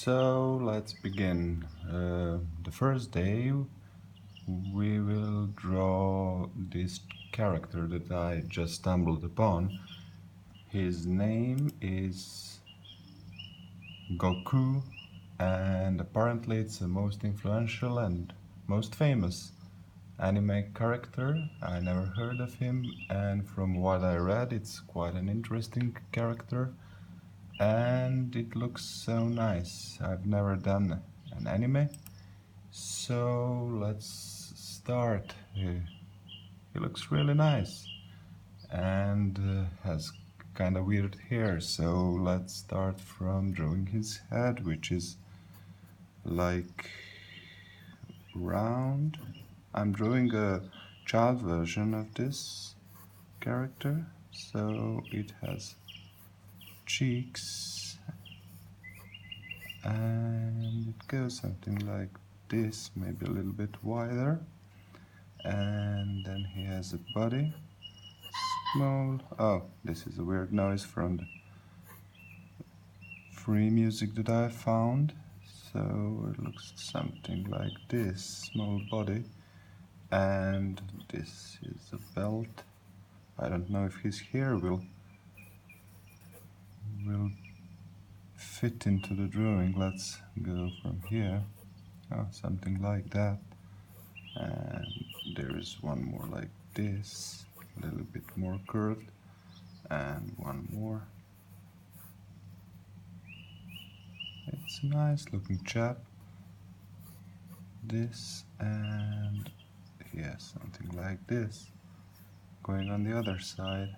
So let's begin. The first day we will draw this character that I just stumbled upon. His name is Goku, and apparently it's the most influential and most famous anime character. I never heard of him, and from what I read, it's quite an interesting character. And it looks so nice. I've never done an anime, so let's start. He looks really nice and has kind of weird hair, so let's start from drawing his head, which is like round. I'm drawing a child version of this character, so it has cheeks and it goes something like this, maybe a little bit wider, and then he has a body, small. Oh, this is a weird noise from the free music that I found, so it looks something like this, small body, and this is a belt. I don't know if his hair will fit into the drawing. Let's go from here. Oh, something like that. And there is one more like this, a little bit more curved, and one more. It's a nice looking chap. This, and yes, something like this. Going on the other side,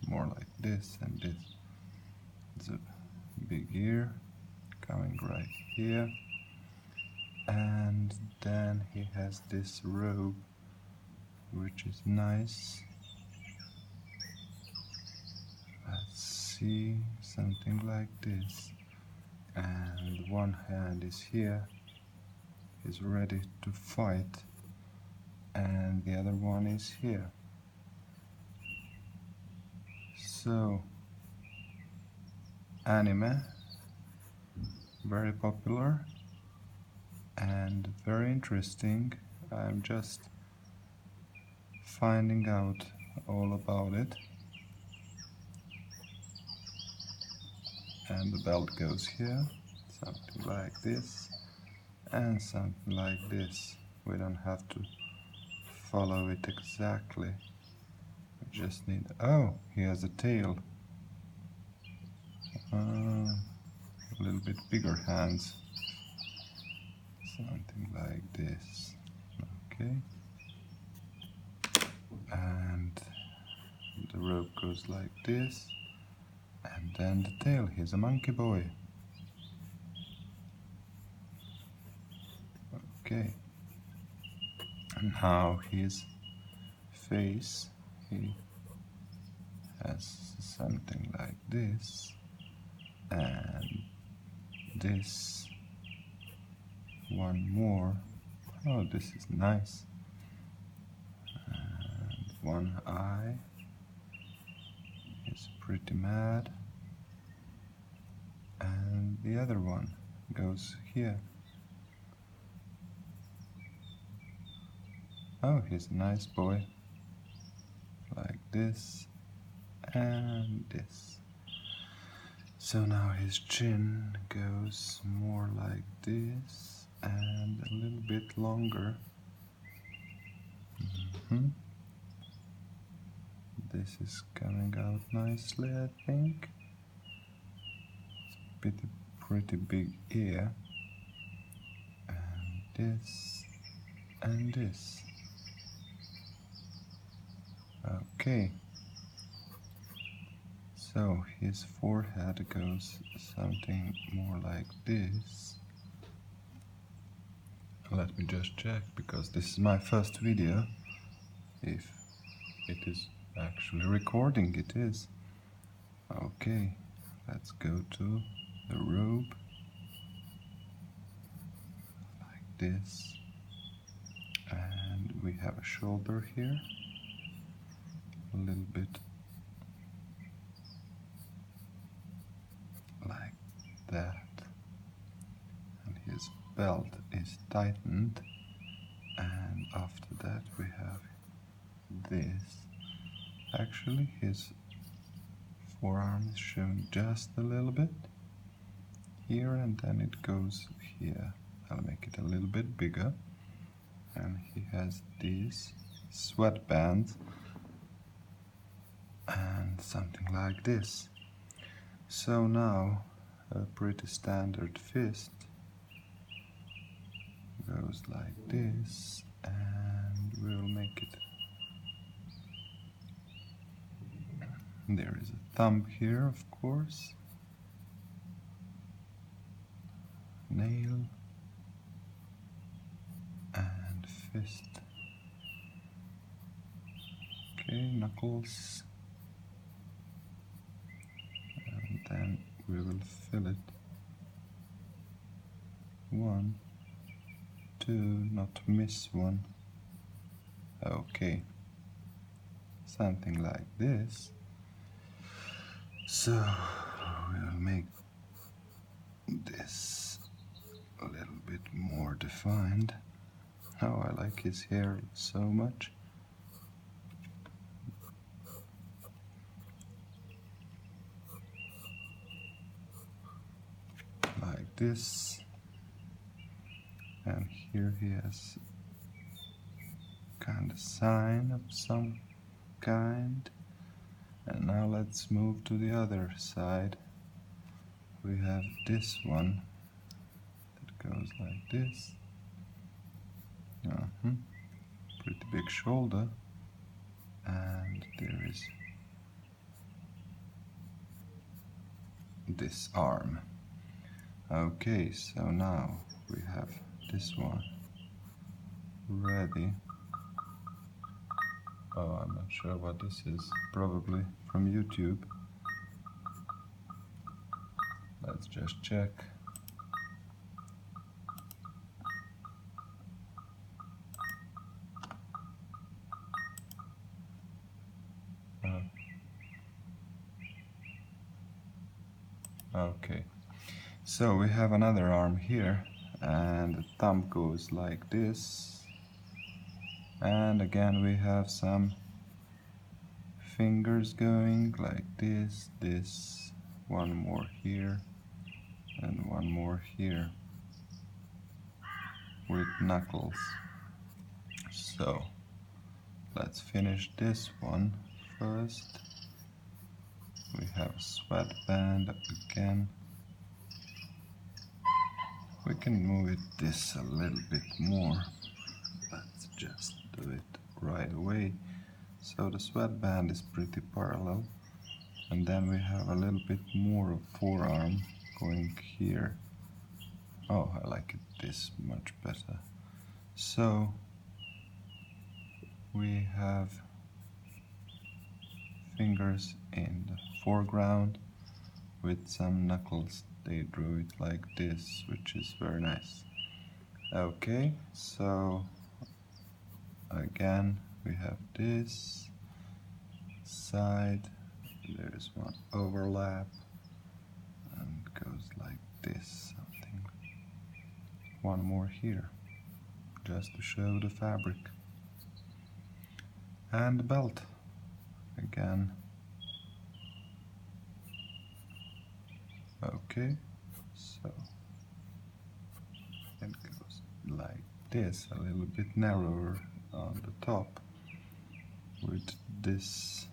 more like this and this. It's a big ear coming right here, and then he has this robe, which is nice. Let's see, something like this, and one hand is here, he's ready to fight, and the other one is here. So, anime, very popular and very interesting. I'm just finding out all about it. And the belt goes here, something like this, and something like this. We don't have to follow it exactly. We just need... Oh, he has a tail. A little bit bigger hands. Something like this. Okay. And the rope goes like this. And then the tail. He's a monkey boy. Okay. And now his face. He has something like this. And this. One more. Oh, this is nice. And one eye is pretty mad. And the other one goes here. Oh, he's a nice boy. Like this and this. So now his chin goes more like this and a little bit longer. This is coming out nicely, I think. It's pretty big ear. And this and this. Okay. So his forehead goes something more like this. Let me just check, because this is my first video. If it is actually recording, it is. Okay, let's go to the robe. Like this. And we have a shoulder here. A little bit like that. And his belt is tightened. And after that we have this. Actually, his forearm is shown just a little bit here, and then it goes here. I'll make it a little bit bigger. And he has these sweatbands and something like this. So now a pretty standard fist goes like this, and we'll make it. There is a thumb here, of course. Nail and fist. Okay, knuckles. And then we will fill it. 1, 2, not to miss one. Okay, something like this. So we'll make this a little bit more defined. Oh, I like his hair so much. Like this. And here he has kind of sign of some kind. And now let's move to the other side. We have this one that goes like this. Pretty big shoulder. And there is this arm. Okay, so now we have this one ready. Oh, I'm not sure what this is. Probably from YouTube. Let's just check. Okay. So we have another arm here, and the thumb goes like this. And again we have some fingers going like this, this, one more here, and one more here, with knuckles. So let's finish this one first. We have a sweatband again. We can move it this a little bit more. Let's just do it right away. So the sweatband is pretty parallel, and then we have a little bit more of forearm going here. Oh, I like it this much better. So we have fingers in the foreground with some knuckles. They drew it like this, which is very nice. Okay, so again we have this side, there's one overlap, and it goes like this, something. One more here, just to show the fabric. And the belt, again. Okay, so it goes like this, a little bit narrower on the top, with this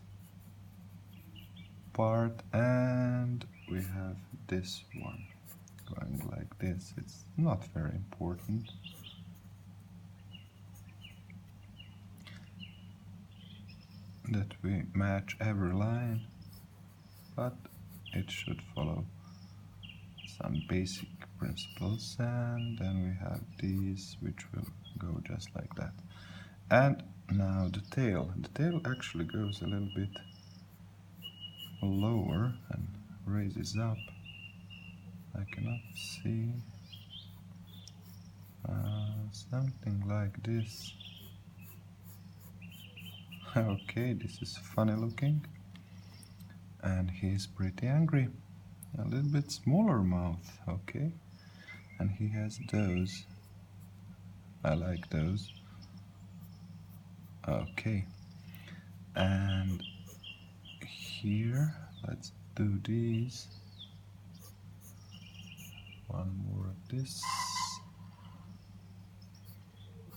part, and we have this one going like this. It's not very important. That we match every line, but it should follow some basic principles. And then we have these, which will go just like that. And now the tail. The tail actually goes a little bit lower and raises up. I cannot see. Something like this. Okay, this is funny looking. And he's pretty angry. A little bit smaller mouth, okay. And he has those. I like those. Okay. And here, let's do these. One more of this.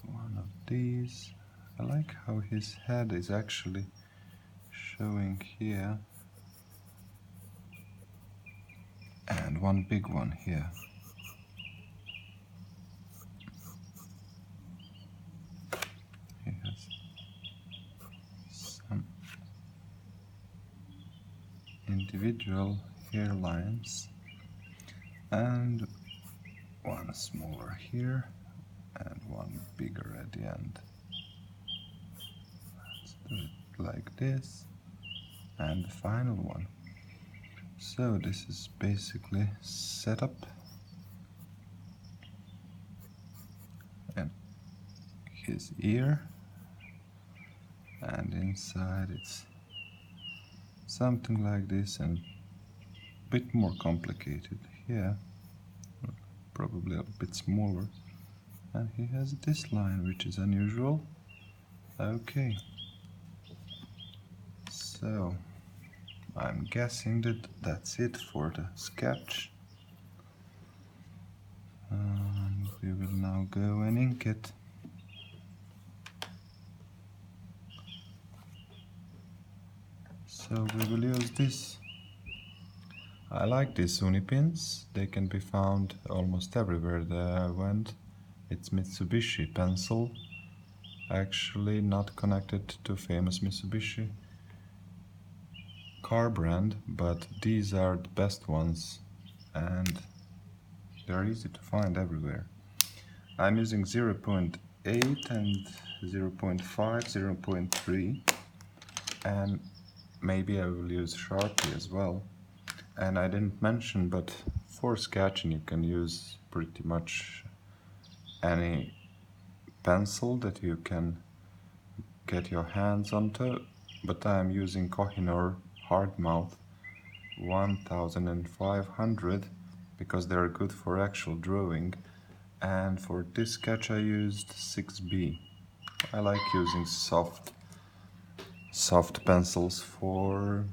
One of these. I like how his head is actually showing here. And one big one here. He has some individual hairlines. And one smaller here. And one bigger at the end. Let's do it like this. And the final one. So this is basically set up. And his ear. And inside it's something like this and a bit more complicated here. Probably a bit smaller. And he has this line, which is unusual. Okay. So, I'm guessing that that's it for the sketch. And we will now go and ink it. So we will use this. I like these uni pins. They can be found almost everywhere that I went. It's Mitsubishi pencil. Actually not connected to famous Mitsubishi car brand, but these are the best ones and they're easy to find everywhere. I'm using 0.8 and 0.5, 0.3, and maybe I will use Sharpie as well. And I didn't mention, but for sketching you can use pretty much any pencil that you can get your hands onto, but I'm using Koh-I-Noor Hardtmuth 1500 because they're good for actual drawing, and for this sketch I used 6B. I like using soft pencils for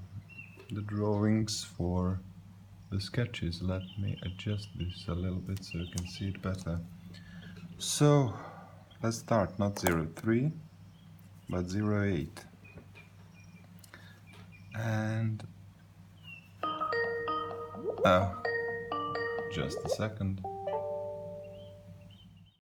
the drawings, for the sketches. Let me adjust this a little bit so you can see it better. So let's start, not 03 but 08. And just a second.